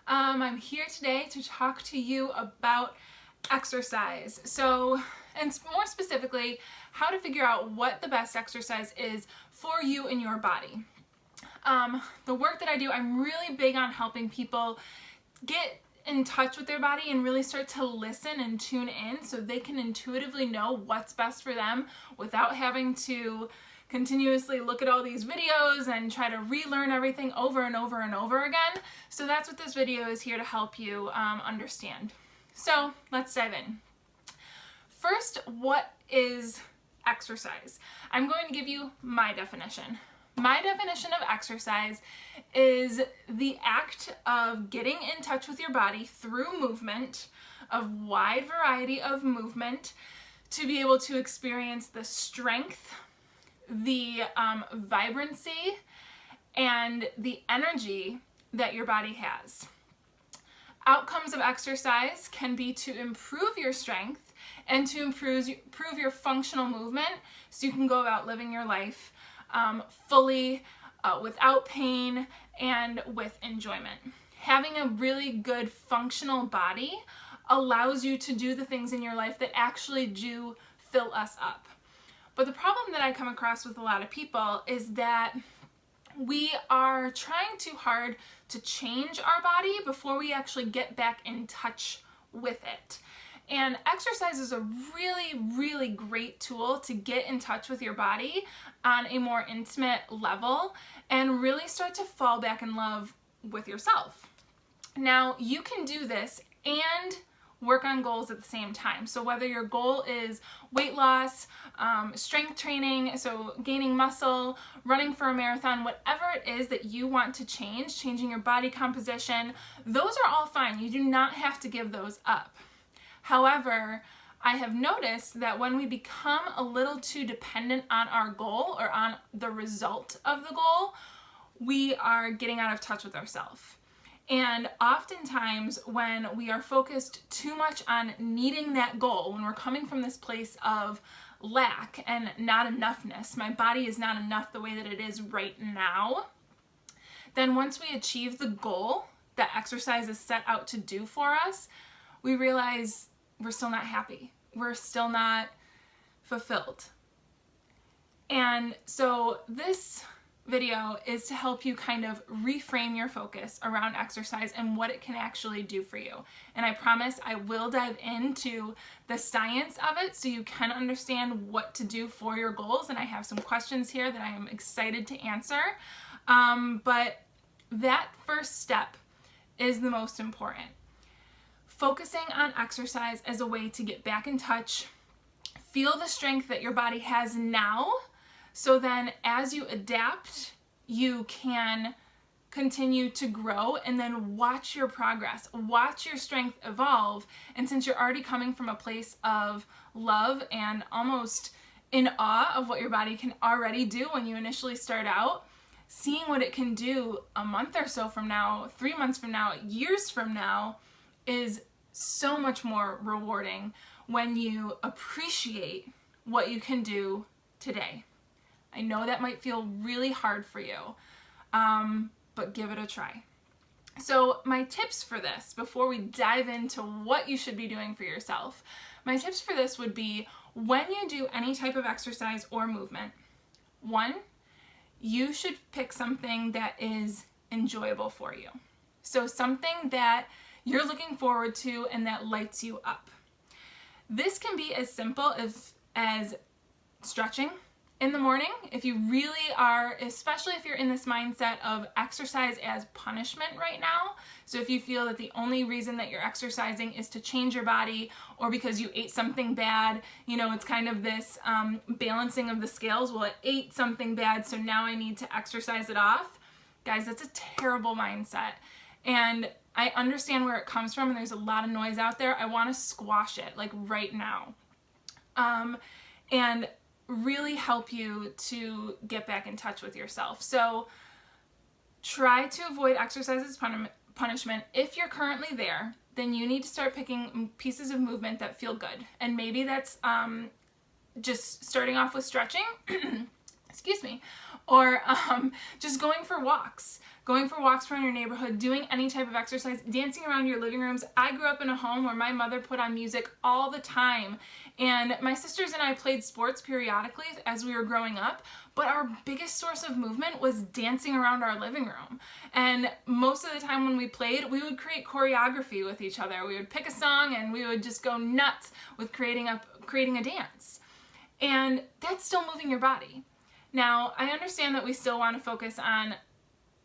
I'm here today to talk to you about exercise. And more specifically, how to figure out what the best exercise is for you and your body. The work that I do, I'm really big on helping people get in touch with their body and really start to listen and tune in so they can intuitively know what's best for them without having to continuously look at all these videos and try to relearn everything over and over and over again. So that's what this video is here to help you understand. So let's dive in. First, what is exercise? I'm going to give you my definition. My definition of exercise is the act of getting in touch with your body through movement, a wide variety of movement, to be able to experience the strength, the vibrancy, and the energy that your body has. Outcomes of exercise can be to improve your strength and to improve your functional movement so you can go about living your life fully, without pain, and with enjoyment. Having a really good functional body allows you to do the things in your life that actually do fill us up. But the problem that I come across with a lot of people is that we are trying too hard to change our body before we actually get back in touch with it. And exercise is a really, really great tool to get in touch with your body on a more intimate level and really start to fall back in love with yourself. Now, you can do this and work on goals at the same time. So whether your goal is weight loss, strength training, so gaining muscle, running for a marathon, whatever it is that you want to change, changing your body composition, those are all fine. You do not have to give those up. However, I have noticed that when we become a little too dependent on our goal or on the result of the goal, we are getting out of touch with ourselves. And oftentimes when we are focused too much on needing that goal, when we're coming from this place of lack and not enoughness, my body is not enough the way that it is right now, then once we achieve the goal that exercise is set out to do for us, we realize we're still not happy. We're still not fulfilled. And so this video is to help you kind of reframe your focus around exercise and what it can actually do for you. And I promise I will dive into the science of it so you can understand what to do for your goals. And I have some questions here that I am excited to answer. But that first step is the most important. Focusing on exercise as a way to get back in touch, feel the strength that your body has now, so then as you adapt, you can continue to grow and then watch your progress, watch your strength evolve. And since you're already coming from a place of love and almost in awe of what your body can already do when you initially start out, seeing what it can do a month or so from now, 3 months from now, years from now, is so much more rewarding when you appreciate what you can do today. I know that might feel really hard for you, but give it a try. So my tips for this, before we dive into what you should be doing for yourself, my tips for this would be when you do any type of exercise or movement, 1, you should pick something that is enjoyable for you. So something that you're looking forward to and that lights you up. This can be as simple as stretching in the morning. If you really are, especially if you're in this mindset of exercise as punishment right now, so if you feel that the only reason that you're exercising is to change your body or because you ate something bad, it's kind of this balancing of the scales. Well, I ate something bad, so now I need to exercise it off. Guys, that's a terrible mindset. And I understand where it comes from, and there's a lot of noise out there. I want to squash it, like right now. And really help you to get back in touch with yourself. So try to avoid exercise as punishment. If you're currently there, then you need to start picking pieces of movement that feel good. And maybe that's just starting off with stretching, excuse me, or just going for walks. going for walks around your neighborhood, doing any type of exercise, dancing around your living rooms. I grew up in a home where my mother put on music all the time, and my sisters and I played sports periodically as we were growing up, but our biggest source of movement was dancing around our living room. And most of the time when we played, we would create choreography with each other. We would pick a song and we would just go nuts with creating a dance. And that's still moving your body. Now, I understand that we still want to focus on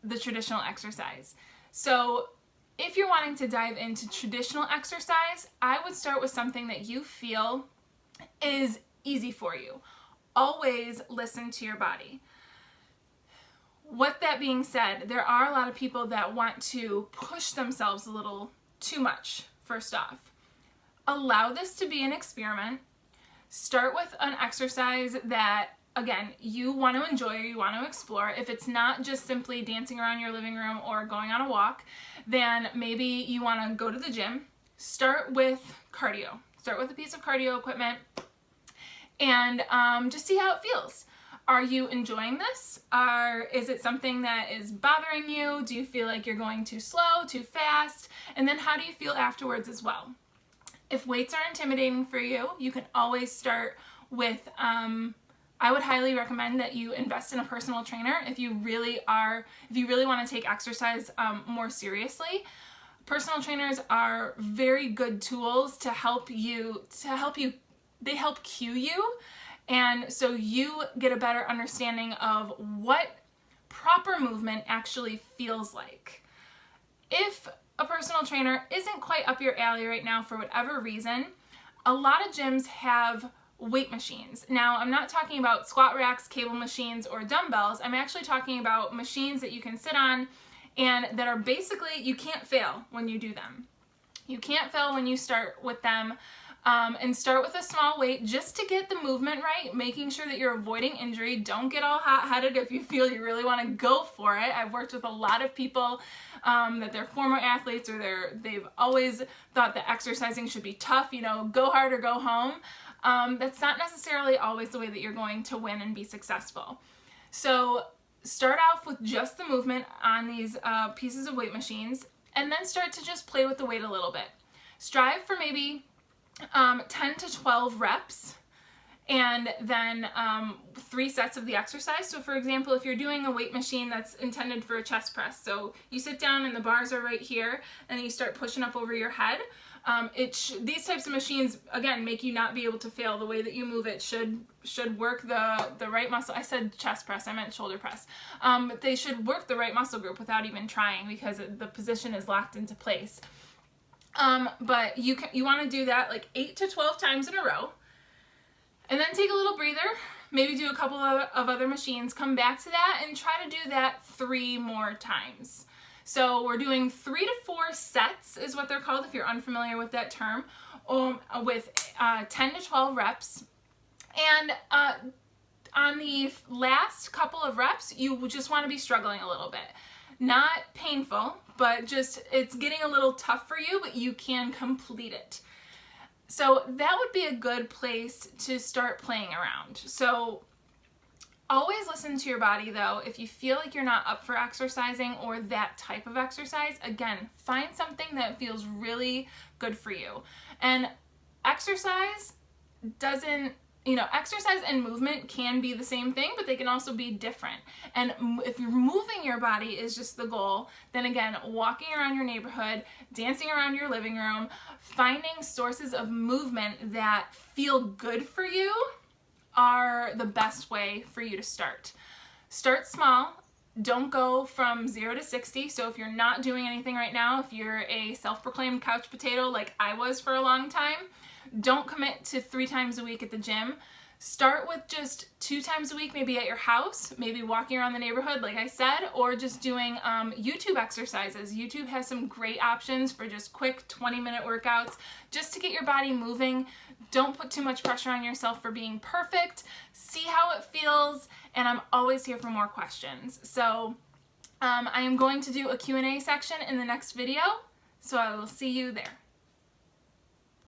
the traditional exercise. So if you're wanting to dive into traditional exercise, I would start with something that you feel is easy for you. Always listen to your body. With that being said, there are a lot of people that want to push themselves a little too much, first off. Allow this to be an experiment. Start with an exercise that, again, you want to enjoy or you want to explore. If it's not just simply dancing around your living room or going on a walk, then maybe you want to go to the gym. Start with cardio. Start with a piece of cardio equipment and just see how it feels. Are you enjoying this? Is it something that is bothering you? Do you feel like you're going too slow, too fast? And then how do you feel afterwards as well? If weights are intimidating for you, you can always start with, I would highly recommend that you invest in a personal trainer if you really want to take exercise more seriously. Personal trainers are very good tools to help you, they help cue you, and so you get a better understanding of what proper movement actually feels like. If a personal trainer isn't quite up your alley right now for whatever reason, a lot of gyms have weight machines. Now, I'm not talking about squat racks, cable machines, or dumbbells. I'm actually talking about machines that you can sit on and that are basically, you can't fail when you do them. You can't fail when you start with them. And start with a small weight just to get the movement right, making sure that you're avoiding injury. Don't get all hot-headed if you feel you really want to go for it. I've worked with a lot of people that they're former athletes or they've always thought that exercising should be tough, you know, go hard or go home. That's not necessarily always the way that you're going to win and be successful. So start off with just the movement on these pieces of weight machines, and then start to just play with the weight a little bit. Strive for maybe 10 to 12 reps, and then 3 sets of the exercise. So for example, if you're doing a weight machine that's intended for a chest press, so you sit down and the bars are right here and you start pushing up over your head. These types of machines, again, make you not be able to fail. The way that you move it should work the right muscle. I said chest press, I meant shoulder press. But they should work the right muscle group without even trying, because the position is locked into place. But you want to do that like 8 to 12 times in a row, and then take a little breather, maybe do a couple of other machines, come back to that, and try to do that 3 more times. So we're doing 3 to 4 sets is what they're called if you're unfamiliar with that term, with 10 to 12 reps. And on the last couple of reps, you just want to be struggling a little bit. Not painful, but just it's getting a little tough for you, but you can complete it. So that would be a good place to start playing around. So always listen to your body though. If you feel like you're not up for exercising or that type of exercise, again, find something that feels really good for you. And exercise exercise and movement can be the same thing, but they can also be different. And if you're moving your body is just the goal, then again, walking around your neighborhood, dancing around your living room, finding sources of movement that feel good for you are the best way for you to start. Start small. Don't go from 0 to 60. So if you're not doing anything right now, if you're a self-proclaimed couch potato like I was for a long time, don't commit to 3 times a week at the gym. Start with just 2 times a week, maybe at your house, maybe walking around the neighborhood, like I said, or just doing YouTube exercises. YouTube has some great options for just quick 20-minute workouts, just to get your body moving. Don't put too much pressure on yourself for being perfect. See how it feels, and I'm always here for more questions. So I am going to do a Q&A section in the next video, so I will see you there.